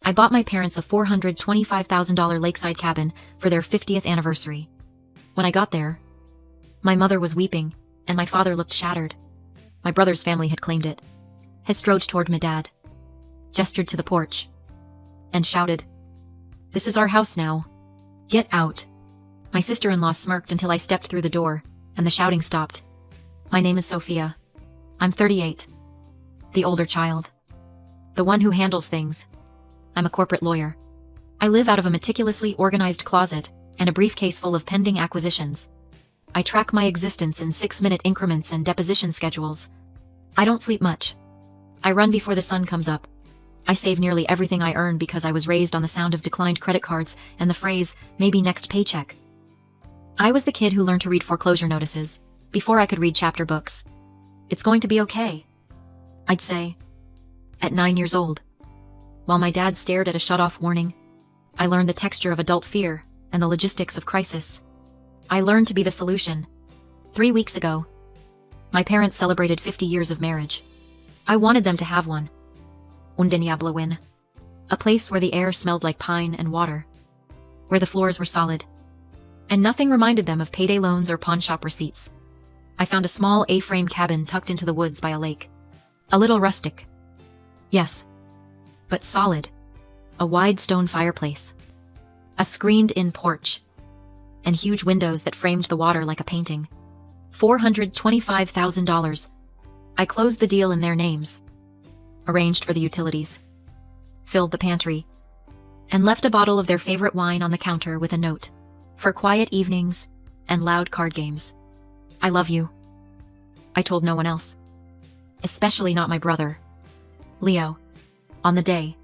I bought my parents a $425,000 lakeside cabin for their 50th anniversary. When I got there, my mother was weeping, and my father looked shattered. My brother's family had claimed it. He strode toward my dad, gestured to the porch, and shouted, "This is our house now. Get out." My sister-in-law smirked until I stepped through the door, and the shouting stopped. My name is Sophia. I'm 38. The older child. The one who handles things. I'm a corporate lawyer. I live out of a meticulously organized closet and a briefcase full of pending acquisitions. I track my existence in 6-minute increments and deposition schedules. I don't sleep much. I run before the sun comes up. I save nearly everything I earn because I was raised on the sound of declined credit cards and the phrase, "maybe next paycheck." I was the kid who learned to read foreclosure notices before I could read chapter books. "It's going to be okay," I'd say, at 9 years old. While my dad stared at a shut-off warning, I learned the texture of adult fear and the logistics of crisis. I learned to be the solution. 3 weeks ago, my parents celebrated 50 years of marriage. I wanted them to have one. Un diablo win. A place where the air smelled like pine and water, where the floors were solid, and nothing reminded them of payday loans or pawnshop receipts. I found a small A-frame cabin tucked into the woods by a lake. A little rustic. Yes, but solid. A wide stone fireplace, a screened-in porch, and huge windows that framed the water like a painting. $425,000. I closed the deal in their names, arranged for the utilities, filled the pantry, and left a bottle of their favorite wine on the counter with a note, "For quiet evenings and loud card games. I love you." I told no one else, especially not my brother, Leo. On the day,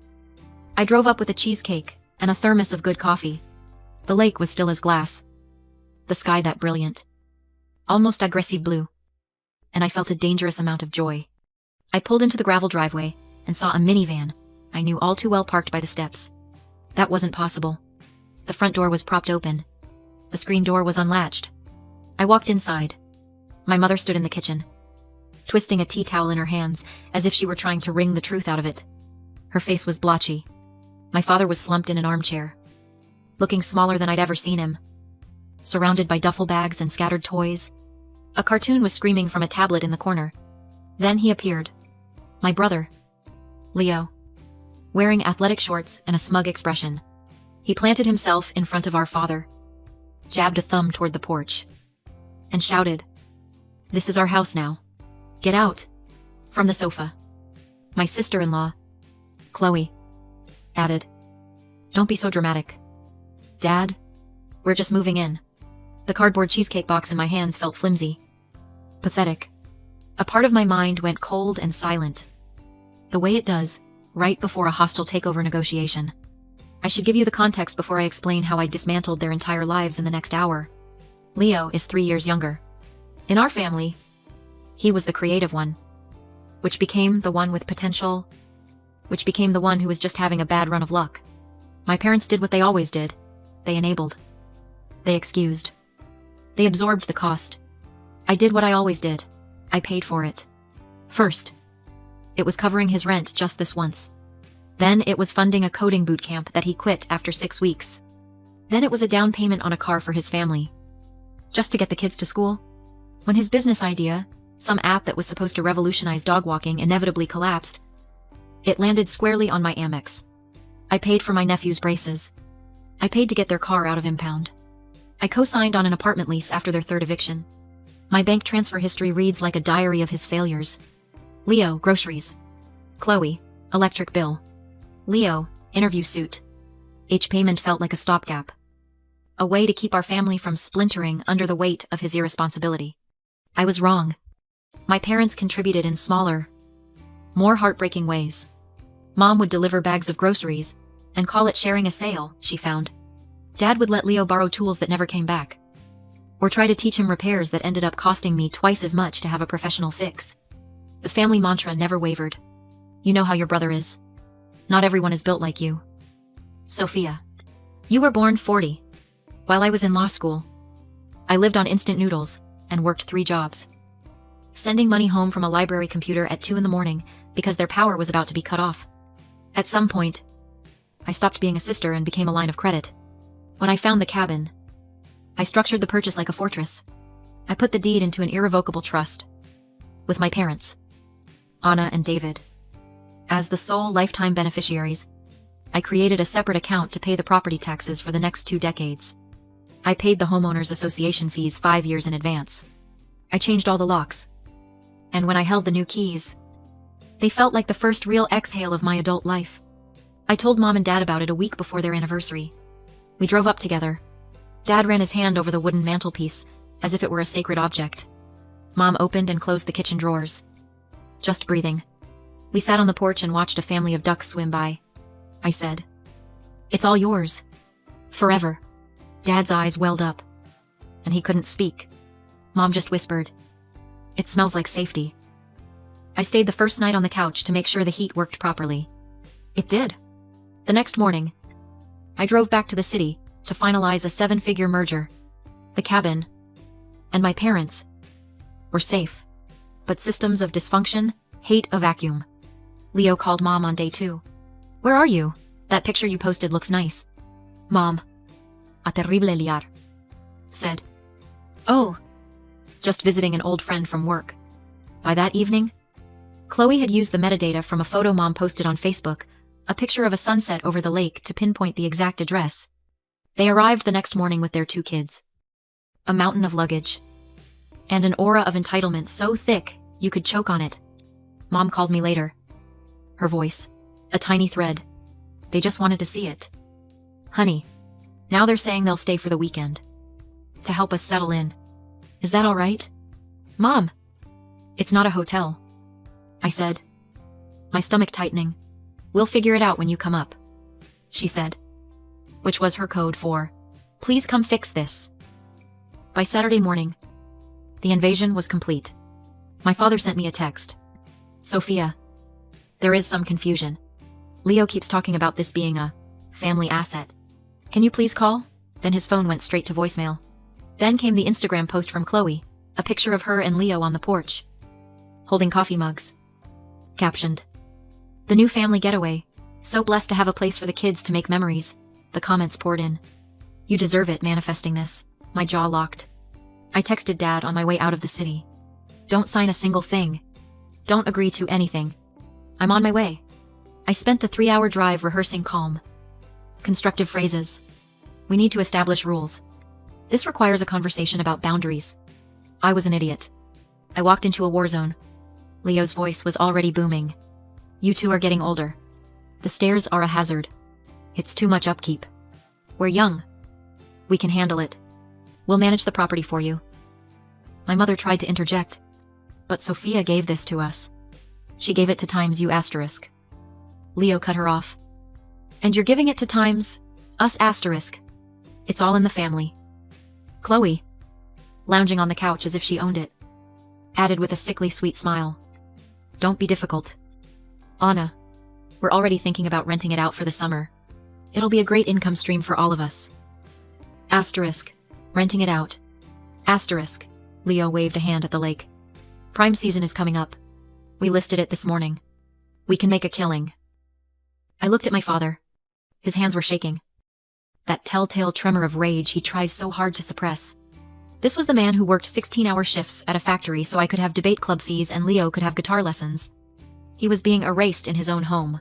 I drove up with a cheesecake and a thermos of good coffee. The lake was still as glass, the sky that brilliant, almost aggressive blue, and I felt a dangerous amount of joy. I pulled into the gravel driveway and saw a minivan I knew all too well parked by the steps. That wasn't possible. The front door was propped open. The screen door was unlatched. I walked inside. My mother stood in the kitchen, twisting a tea towel in her hands as if she were trying to wring the truth out of it. Her face was blotchy. My father was slumped in an armchair, looking smaller than I'd ever seen him, surrounded by duffel bags and scattered toys. A cartoon was screaming from a tablet in the corner. Then he appeared. My brother, Leo, wearing athletic shorts and a smug expression. He planted himself in front of our father, jabbed a thumb toward the porch, and shouted, "This is our house now. Get out," from the sofa. My sister-in-law, Chloe, added, "Don't be so dramatic. Dad, we're just moving in." The cardboard cheesecake box in my hands felt flimsy, pathetic. A part of my mind went cold and silent, the way it does right before a hostile takeover negotiation. I should give you the context before I explain how I dismantled their entire lives in the next hour. Leo is 3 years younger. In our family, he was the creative one, which became the one with potential, which became the one who was just having a bad run of luck. My parents did what they always did. They enabled. They excused. They absorbed the cost. I did what I always did. I paid for it. First, it was covering his rent just this once. Then it was funding a coding boot camp that he quit after 6 weeks. Then it was a down payment on a car for his family, just to get the kids to school. When his business idea, some app that was supposed to revolutionize dog walking, inevitably collapsed, it landed squarely on my Amex. I paid for my nephew's braces. I paid to get their car out of impound. I co-signed on an apartment lease after their 3rd eviction. My bank transfer history reads like a diary of his failures. Leo, groceries. Chloe, electric bill. Leo, interview suit. Each payment felt like a stopgap, a way to keep our family from splintering under the weight of his irresponsibility. I was wrong. My parents contributed in smaller, more heartbreaking ways. Mom would deliver bags of groceries and call it sharing a sale, she found. Dad would let Leo borrow tools that never came back, or try to teach him repairs that ended up costing me twice as much to have a professional fix. The family mantra never wavered. You know how your brother is. Not everyone is built like you. Sophia, you were born 40. While I was in law school, I lived on instant noodles and worked 3 jobs, sending money home from a library computer at 2 in the morning because their power was about to be cut off. At some point, I stopped being a sister and became a line of credit. When I found the cabin, I structured the purchase like a fortress. I put the deed into an irrevocable trust with my parents, Anna and David, as the sole lifetime beneficiaries. I created a separate account to pay the property taxes for the next 2 decades. I paid the homeowners association fees 5 years in advance. I changed all the locks. And when I held the new keys, they felt like the first real exhale of my adult life. I told Mom and Dad about it a week before their anniversary. We drove up together. Dad ran his hand over the wooden mantelpiece, as if it were a sacred object. Mom opened and closed the kitchen drawers. Just breathing. We sat on the porch and watched a family of ducks swim by. I said, "It's all yours. Forever." Dad's eyes welled up, and he couldn't speak. Mom just whispered, "It smells like safety." I stayed the first night on the couch to make sure the heat worked properly. It did. The next morning, I drove back to the city to finalize a 7-figure merger. The cabin and my parents were safe, but systems of dysfunction hate a vacuum. Leo called Mom on day 2. "Where are you? That picture you posted looks nice." Mom, "A terrible liar," said. "Oh, just visiting an old friend from work." By that evening, Chloe had used the metadata from a photo Mom posted on Facebook, a picture of a sunset over the lake, to pinpoint the exact address. They arrived the next morning with their 2 kids. A mountain of luggage. And an aura of entitlement so thick you could choke on it. Mom called me later. Her voice, a tiny thread. They just wanted to see it. "Honey, now they're saying they'll stay for the weekend. To help us settle in. Is that all right?" "Mom, it's not a hotel," I said, my stomach tightening. "We'll figure it out when you come up," she said, which was her code for, "Please come fix this." By Saturday morning, the invasion was complete. My father sent me a text. "Sophia, there is some confusion. Leo keeps talking about this being a family asset. Can you please call?" Then his phone went straight to voicemail. Then came the Instagram post from Chloe, a picture of her and Leo on the porch, holding coffee mugs. Captioned, "The new family getaway. So blessed to have a place for the kids to make memories." The comments poured in. "You deserve it, manifesting this." My jaw locked. I texted Dad on my way out of the city. "Don't sign a single thing. Don't agree to anything. I'm on my way." I spent the 3-hour drive rehearsing calm, constructive phrases. "We need to establish rules. This requires a conversation about boundaries." I was an idiot. I walked into a war zone. Leo's voice was already booming. "You two are getting older. The stairs are a hazard. It's too much upkeep. We're young. We can handle it. We'll manage the property for you." My mother tried to interject. "But Sophia gave this to us. She gave it to times you asterisk." Leo cut her off. "And you're giving it to times us asterisk. It's all in the family." Chloe, lounging on the couch as if she owned it, added with a sickly sweet smile, "Don't be difficult. Anna, we're already thinking about renting it out for the summer. It'll be a great income stream for all of us." Asterisk, renting it out. Asterisk, Leo waved a hand at the lake. "Prime season is coming up. We listed it this morning. We can make a killing." I looked at my father. His hands were shaking. That telltale tremor of rage he tries so hard to suppress. This was the man who worked 16-hour shifts at a factory so I could have debate club fees and Leo could have guitar lessons. He was being erased in his own home.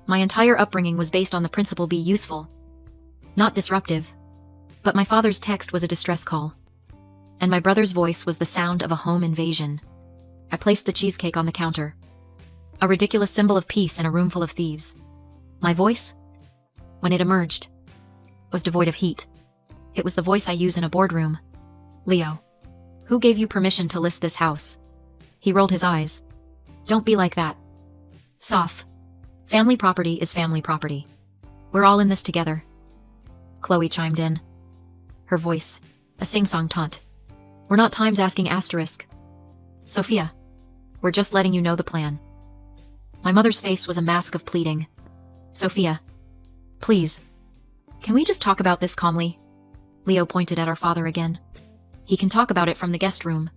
My entire upbringing was based on the principle be useful, not disruptive. But my father's text was a distress call. And my brother's voice was the sound of a home invasion. I placed the cheesecake on the counter. A ridiculous symbol of peace in a room full of thieves. My voice, when it emerged, was devoid of heat. It was the voice I use in a boardroom. "Leo, who gave you permission to list this house?" He rolled his eyes. "Don't be like that. Soph. Family property is family property. We're all in this together." Chloe chimed in. Her voice, a sing-song taunt. "We're not times asking asterisk. Sophia, we're just letting you know the plan." My mother's face was a mask of pleading. "Sophia, please, can we just talk about this calmly?" Leo pointed at our father again. "He can talk about it from the guest room.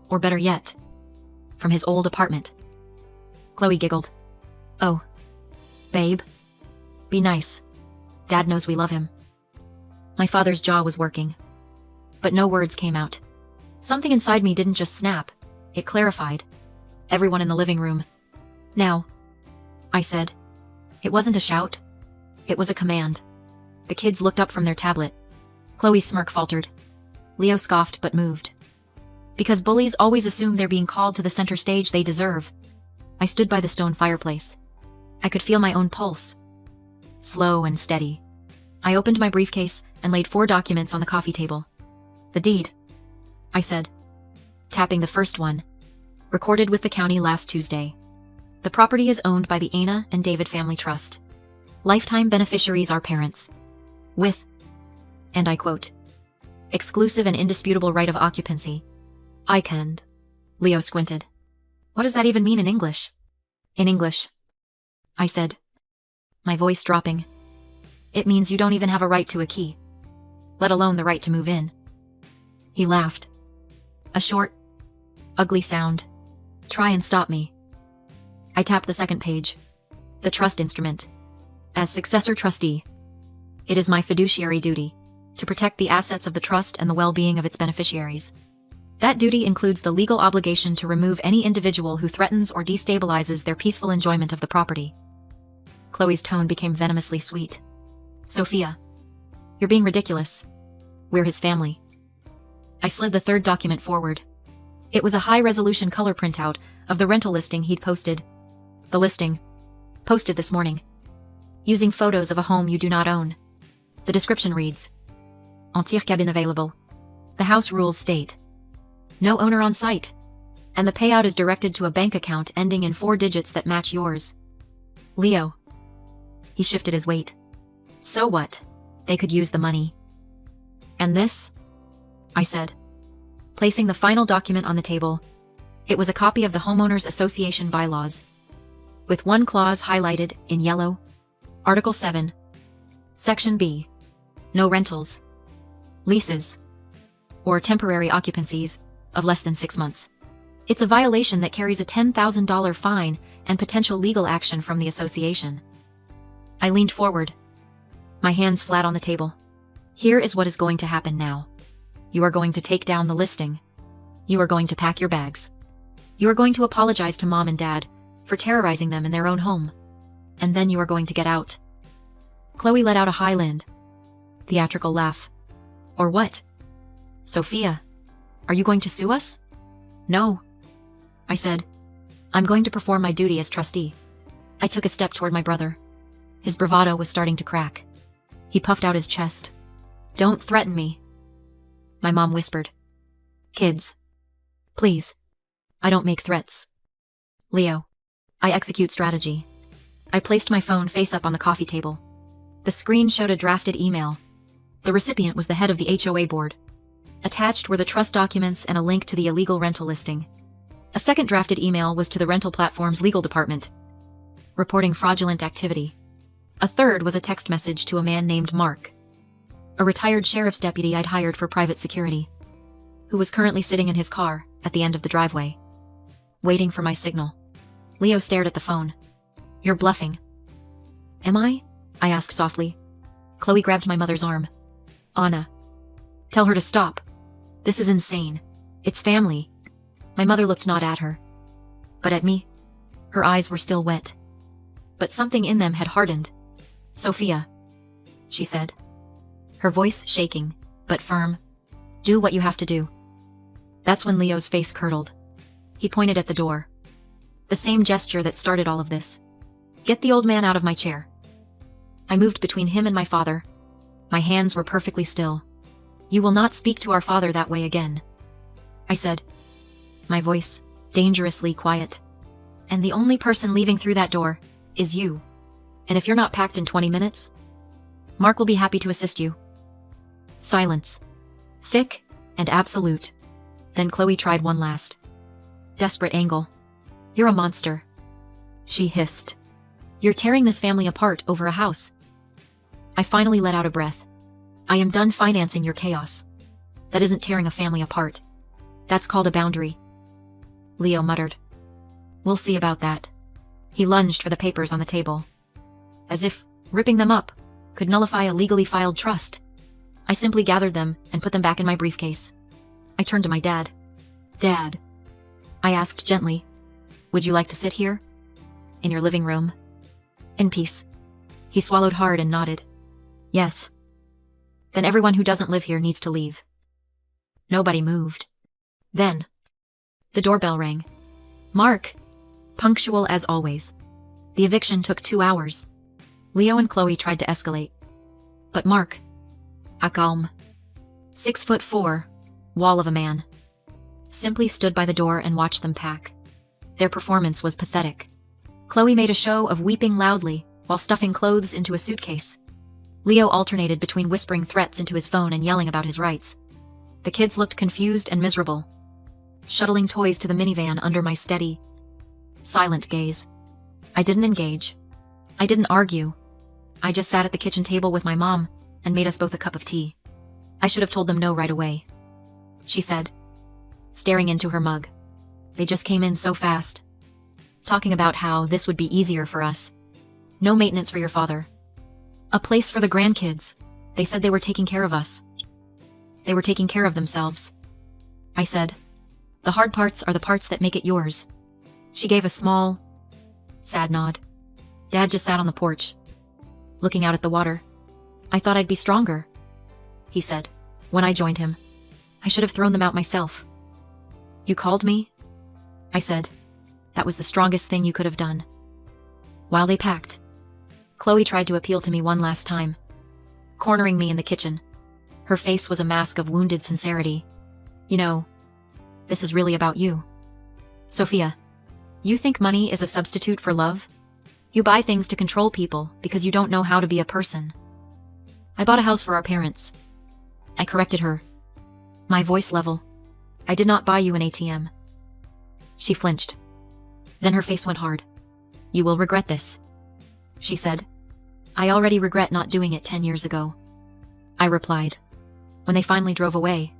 Or better yet, from his old apartment." Chloe giggled. "Oh, babe, be nice." Dad knows we love him. My father's jaw was working, but no words came out. Something inside me didn't just snap, it clarified. Everyone in the living room. Now, I said. It wasn't a shout. It was a command. The kids looked up from their tablet. Chloe's smirk faltered. Leo scoffed but moved. Because bullies always assume they're being called to the center stage they deserve. I stood by the stone fireplace. I could feel my own pulse. Slow and steady. I opened my briefcase and laid 4 documents on the coffee table. The deed, I said, tapping the first one. Recorded with the county last Tuesday. The property is owned by the Anna and David Family Trust. Lifetime beneficiaries are parents. With, and I quote, exclusive and indisputable right of occupancy. I can. Leo squinted. What does that even mean in English? In English, I said, my voice dropping. It means you don't even have a right to a key, let alone the right to move in. He laughed. A short, ugly sound. Try and stop me. I tapped the second page. The trust instrument. As successor trustee, it is my fiduciary duty to protect the assets of the trust and the well-being of its beneficiaries. That duty includes the legal obligation to remove any individual who threatens or destabilizes their peaceful enjoyment of the property. Chloe's tone became venomously sweet. Sophia, you're being ridiculous. We're his family. I slid the third document forward. It was a high-resolution color printout of the rental listing he'd posted. The listing, posted this morning, using photos of a home you do not own. The description reads, Entière cabine available. The house rules state, no owner on site, and the payout is directed to a bank account ending in 4 digits that match yours. Leo. He shifted his weight. So what? They could use the money. And this? I said, placing the final document on the table. It was a copy of the Homeowners Association bylaws, with one clause highlighted in yellow. Article 7. Section B. No rentals, leases, or temporary occupancies of less than 6 months. It's a violation that carries a $10,000 fine and potential legal action from the association. I leaned forward, my hands flat on the table. Here is what is going to happen now. You are going to take down the listing. You are going to pack your bags. You are going to apologize to Mom and Dad for terrorizing them in their own home. And then you are going to get out. Chloe let out a Highland, theatrical laugh. Or what? Sophia, are you going to sue us? No, I said. I'm going to perform my duty as trustee. I took a step toward my brother. His bravado was starting to crack. He puffed out his chest. Don't threaten me, my mom whispered. Kids, please. I don't make threats. Leo, I execute strategy. I placed my phone face up on the coffee table. The screen showed a drafted email. The recipient was the head of the HOA board. Attached were the trust documents and a link to the illegal rental listing. A second drafted email was to the rental platform's legal department, reporting fraudulent activity. A third was a text message to a man named Mark, a retired sheriff's deputy I'd hired for private security, who was currently sitting in his car at the end of the driveway, waiting for my signal. Leo stared at the phone. You're bluffing. Am I? I asked softly. Chloe grabbed my mother's arm. Anna, tell her to stop. This is insane. It's family. My mother looked not at her, but at me. Her eyes were still wet, but something in them had hardened. Sophia, she said, her voice shaking, but firm. Do what you have to do. That's when Leo's face curdled. He pointed at the door. The same gesture that started all of this. Get the old man out of my chair. I moved between him and my father. My hands were perfectly still. You will not speak to our father that way again, I said, my voice dangerously quiet. And the only person leaving through that door is you. And if you're not packed in 20 minutes, Mark will be happy to assist you. Silence. Thick and absolute. Then Chloe tried one last desperate angle. You're a monster, she hissed. You're tearing this family apart over a house. I finally let out a breath. I am done financing your chaos. That isn't tearing a family apart. That's called a boundary. Leo muttered. We'll see about that. He lunged for the papers on the table. As if ripping them up could nullify a legally filed trust. I simply gathered them and put them back in my briefcase. I turned to my dad. "Dad," I asked gently, "would you like to sit here? In your living room? In peace?" He swallowed hard and nodded. "Yes." "Then everyone who doesn't live here needs to leave." Nobody moved. Then, the doorbell rang. Mark, punctual as always. The eviction took 2 hours. Leo and Chloe tried to escalate. But Mark, a calm, 6'4", wall of a man, simply stood by the door and watched them pack. Their performance was pathetic. Chloe made a show of weeping loudly while stuffing clothes into a suitcase. Leo alternated between whispering threats into his phone and yelling about his rights. The kids looked confused and miserable, shuttling toys to the minivan under my steady, silent gaze. I didn't engage. I didn't argue. I just sat at the kitchen table with my mom and made us both a cup of tea. "I should have told them no right away," she said, staring into her mug. "They just came in so fast, talking about how this would be easier for us. No maintenance for your father. A place for the grandkids. They said they were taking care of us. They were taking care of themselves." I said, "The hard parts are the parts that make it yours." She gave a small, sad nod. Dad just sat on the porch, looking out at the water. "I thought I'd be stronger," he said, when I joined him. "I should have thrown them out myself." "You called me?" I said. "That was the strongest thing you could have done." While they packed, Chloe tried to appeal to me one last time, cornering me in the kitchen. Her face was a mask of wounded sincerity. "You know, this is really about you. Sophia, you think money is a substitute for love? You buy things to control people because you don't know how to be a person." "I bought a house for our parents," I corrected her, my voice level. "I did not buy you an ATM." She flinched. Then her face went hard. "You will regret this," she said. "I already regret not doing it 10 years ago," I replied. When they finally drove away,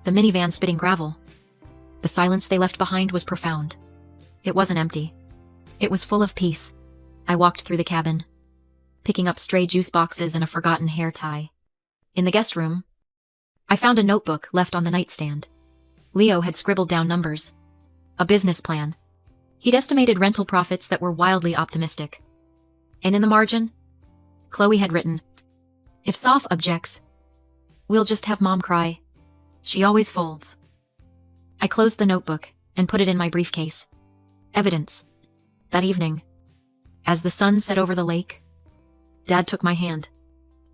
the minivan spitting gravel, the silence they left behind was profound. It wasn't empty. It was full of peace. I walked through the cabin, picking up stray juice boxes and a forgotten hair tie. In the guest room, I found a notebook left on the nightstand. Leo had scribbled down numbers, a business plan. He'd estimated rental profits that were wildly optimistic. And in the margin, Chloe had written, "If Soph objects, we'll just have Mom cry. She always folds." I closed the notebook and put it in my briefcase. Evidence. That evening, as the sun set over the lake, Dad took my hand.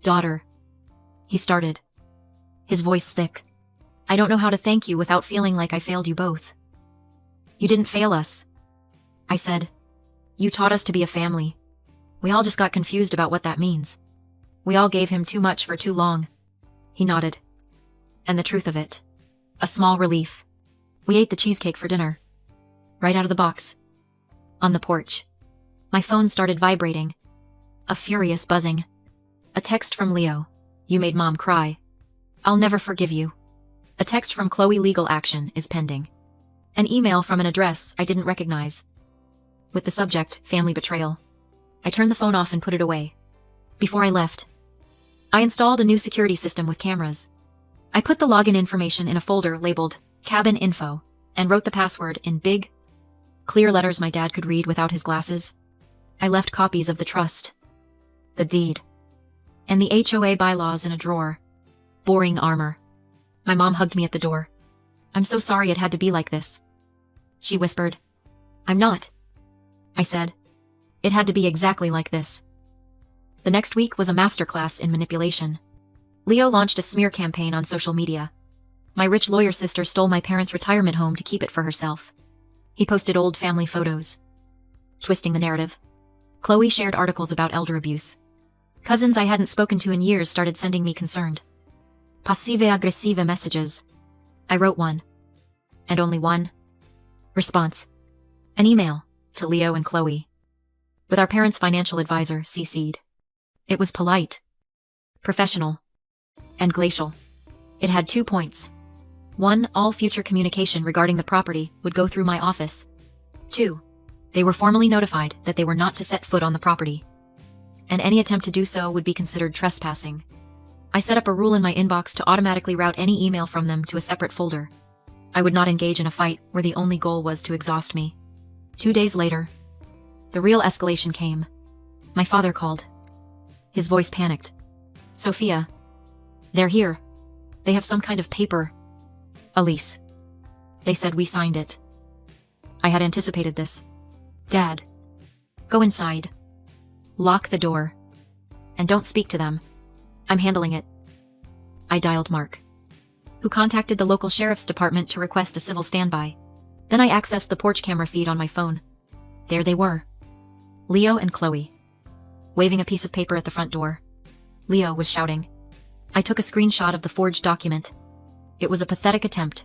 "Daughter," he started, his voice thick. "I don't know how to thank you without feeling like I failed you both." "You didn't fail us," I said. "You taught us to be a family. We all just got confused about what that means. We all gave him too much for too long." He nodded. "And the truth of it, a small relief. We ate the cheesecake for dinner, right out of the box. On the porch, my phone started vibrating, a furious buzzing. A text from Leo. "You made Mom cry. I'll never forgive you." A text from Chloe. "Legal action is pending." An email from an address I didn't recognize, with the subject, "Family Betrayal." I turned the phone off and put it away. Before I left, I installed a new security system with cameras. I put the login information in a folder labeled Cabin Info and wrote the password in big, clear letters my dad could read without his glasses. I left copies of the trust, the deed, and the HOA bylaws in a drawer. Boring armor. My mom hugged me at the door. "I'm so sorry it had to be like this," she whispered. "I'm not," I said. "It had to be exactly like this." The next week was a masterclass in manipulation. Leo launched a smear campaign on social media. My rich lawyer sister stole my parents' retirement home to keep it for herself. He posted old family photos, twisting the narrative. Chloe shared articles about elder abuse. Cousins I hadn't spoken to in years started sending me concerned, passive-aggressive messages. I wrote one, and only one, response. An email to Leo and Chloe, with our parents' financial advisor, Seaside. It was polite, professional, and glacial. It had 2 points. 1, all future communication regarding the property would go through my office. 2, they were formally notified that they were not to set foot on the property. and any attempt to do so would be considered trespassing. I set up a rule in my inbox to automatically route any email from them to a separate folder. I would not engage in a fight where the only goal was to exhaust me. 2 days later, the real escalation came. My father called. His voice panicked. "Sophia, they're here. They have some kind of paper. A lease. They said we signed it." I had anticipated this. "Dad, go inside. Lock the door. And don't speak to them. I'm handling it." I dialed Mark, who contacted the local sheriff's department to request a civil standby. Then I accessed the porch camera feed on my phone. There they were. Leo and Chloe, waving a piece of paper at the front door. Leo was shouting. I took a screenshot of the forged document. It was a pathetic attempt,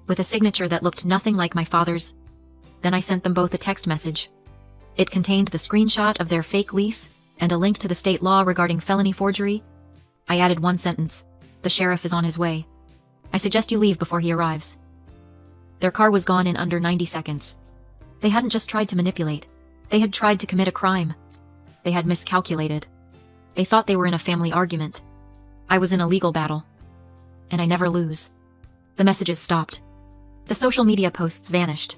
with a signature that looked nothing like my father's. Then I sent them both a text message. It contained the screenshot of their fake lease and a link to the state law regarding felony forgery. I added one sentence. "The sheriff is on his way. I suggest you leave before he arrives." Their car was gone in under 90 seconds. They hadn't just tried to manipulate. They had tried to commit a crime. They had miscalculated. They thought they were in a family argument. I was in a legal battle. And I never lose. The messages stopped. The social media posts vanished.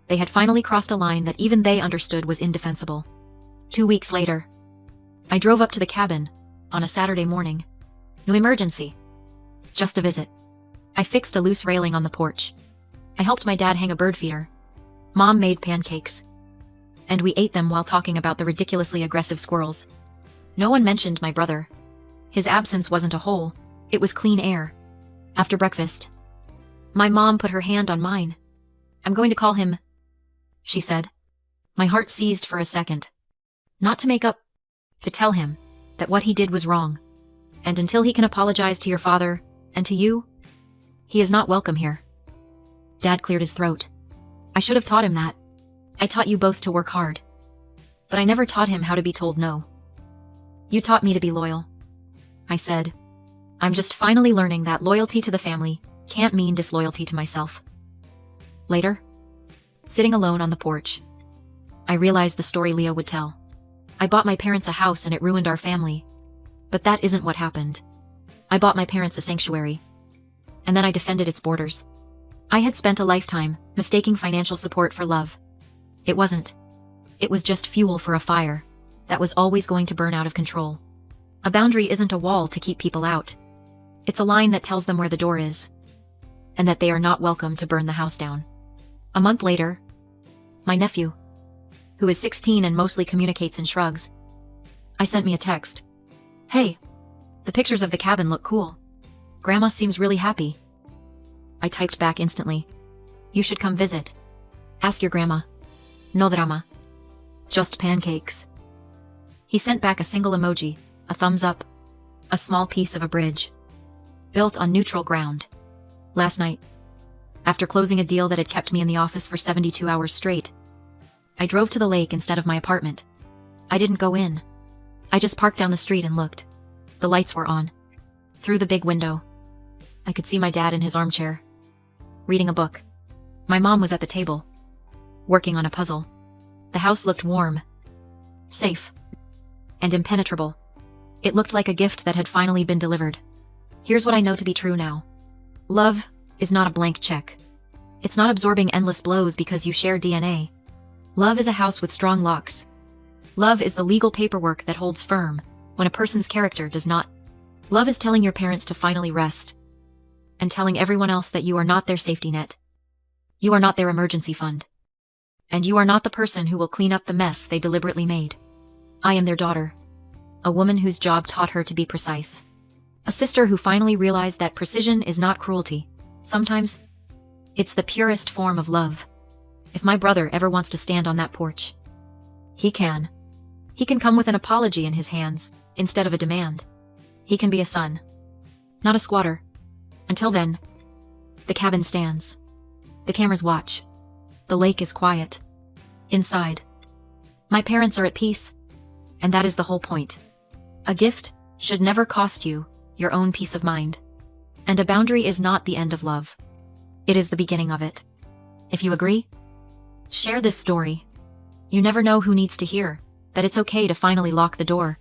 They had finally crossed a line that even they understood was indefensible. 2 weeks later, I drove up to the cabin on a Saturday morning. No emergency. Just a visit. I fixed a loose railing on the porch. I helped my dad hang a bird feeder. Mom made pancakes. And we ate them while talking about the ridiculously aggressive squirrels. No one mentioned my brother. His absence wasn't a hole, it was clean air. After breakfast, my mom put her hand on mine. "I'm going to call him," she said. My heart seized for a second. Not to make up, to tell him that what he did was wrong. And until he can apologize to your father, and to you, he is not welcome here. Dad cleared his throat. "I should have taught him that. I taught you both to work hard. But I never taught him how to be told no. You taught me to be loyal," I said. "I'm just finally learning that loyalty to the family can't mean disloyalty to myself." Later, sitting alone on the porch, I realized the story Leo would tell. I bought my parents a house and it ruined our family. But that isn't what happened. I bought my parents a sanctuary. And then I defended its borders. I had spent a lifetime mistaking financial support for love. It wasn't. It was just fuel for a fire that was always going to burn out of control. A boundary isn't a wall to keep people out. It's a line that tells them where the door is, and that they are not welcome to burn the house down. A month later, my nephew, who is 16 and mostly communicates in shrugs, I sent me a text. "Hey, the pictures of the cabin look cool. Grandma seems really happy." I typed back instantly. "You should come visit. Ask your grandma. No drama. Just pancakes." He sent back a single emoji, a thumbs up, a small piece of a bridge. Built on neutral ground. Last night, after closing a deal that had kept me in the office for 72 hours straight, I drove to the lake instead of my apartment. I didn't go in. I just parked down the street and looked. The lights were on. Through the big window, I could see my dad in his armchair, reading a book. My mom was at the table, working on a puzzle. The house looked warm, safe, and impenetrable. It looked like a gift that had finally been delivered. Here's what I know to be true now. Love is not a blank check. It's not absorbing endless blows because you share DNA. Love is a house with strong locks. Love is the legal paperwork that holds firm when a person's character does not. Love is telling your parents to finally rest, and telling everyone else that you are not their safety net. You are not their emergency fund. And you are not the person who will clean up the mess they deliberately made. I am their daughter, a woman whose job taught her to be precise. A sister who finally realized that precision is not cruelty. Sometimes, it's the purest form of love. If my brother ever wants to stand on that porch, he can. He can come with an apology in his hands, instead of a demand. He can be a son, not a squatter. Until then, the cabin stands. The cameras watch. The lake is quiet. Inside, my parents are at peace, and that is the whole point. A gift should never cost you your own peace of mind. And a boundary is not the end of love. It is the beginning of it. If you agree, share this story. You never know who needs to hear that it's okay to finally lock the door.